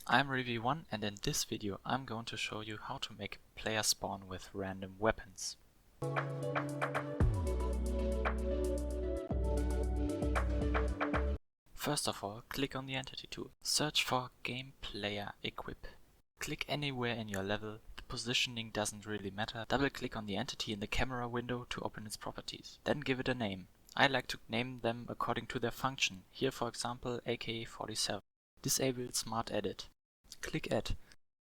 I'm Revy1 and in this video I'm going to show you how to make a player spawn with random weapons. First of all, click on the Entity tool. Search for Game Player Equip. Click anywhere in your level, the positioning doesn't really matter. Double click on the entity in the camera window to open its properties. Then give it a name. I like to name them according to their function, here for example AK-47. Disable Smart Edit. Click Add.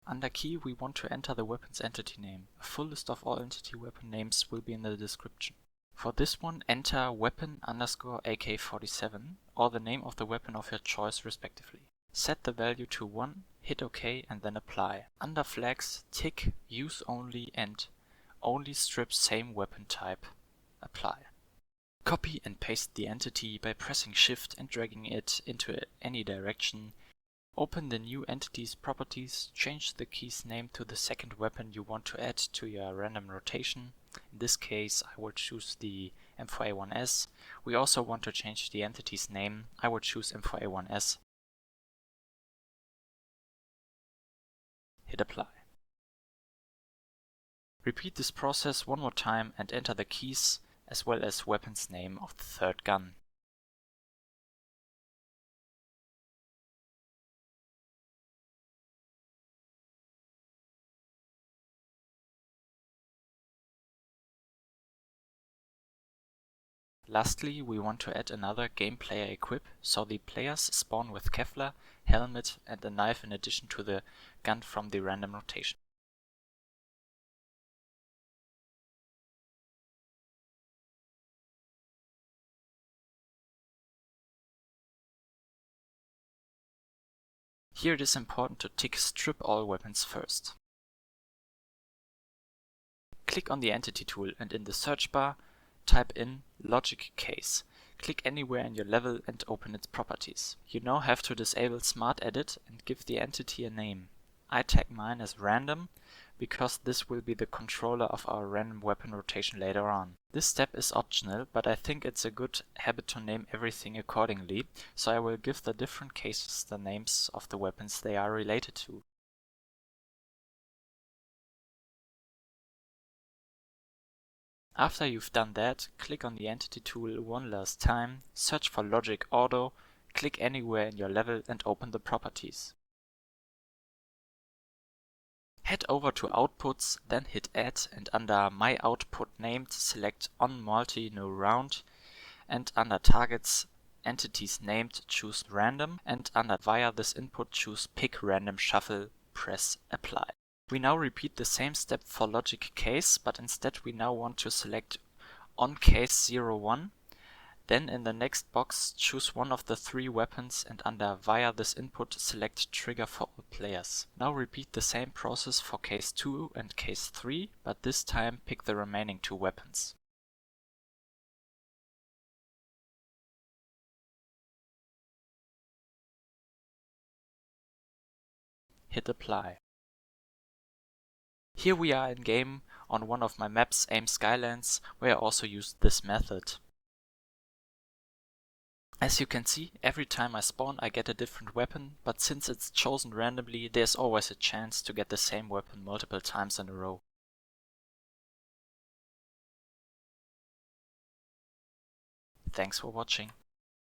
Under Key we want to enter the weapon's entity name. A full list of all entity weapon names will be in the description. For this one, enter weapon _ AK-47 or the name of the weapon of your choice respectively. Set the value to 1, hit OK and then apply. Under flags, tick use only and only strip same weapon type. Apply. Copy and paste the entity by pressing Shift and dragging it into any direction. Open the new entity's properties, change the key's name to the second weapon you want to add to your random rotation. In this case I will choose the M4A1S. We also want to change the entity's name. I will choose M4A1S. Hit apply. Repeat this process one more time and enter the keys as well as weapon's name of the third gun. Lastly, we want to add another game player equip, so the players spawn with Kevlar, helmet and a knife in addition to the gun from the random rotation. Here it is important to tick Strip all weapons first. Click on the Entity tool and in the search bar type in Logic Case. Click anywhere in your level and open its properties. You now have to disable Smart Edit and give the entity a name. I tag mine as Random because this will be the controller of our random weapon rotation later on. This step is optional, but I think it's a good habit to name everything accordingly, so I will give the different cases the names of the weapons they are related to. After you've done that, click on the Entity tool one last time, search for Logic Auto, click anywhere in your level and open the properties. Head over to Outputs, then hit Add and under My Output Named select On Multi No Round and under Targets Entities Named choose Random and under Via this input choose Pick Random Shuffle, press Apply. We now repeat the same step for Logic Case, but instead we now want to select On Case 01. Then in the next box choose one of the three weapons and under Via this input select Trigger for all players. Now repeat the same process for Case 2 and Case 3, but this time pick the remaining two weapons. Hit Apply. Here we are in game on one of my maps, AIM Skylands, where I also used this method. As you can see, every time I spawn I get a different weapon, but since it's chosen randomly, there's always a chance to get the same weapon multiple times in a row. Thanks for watching.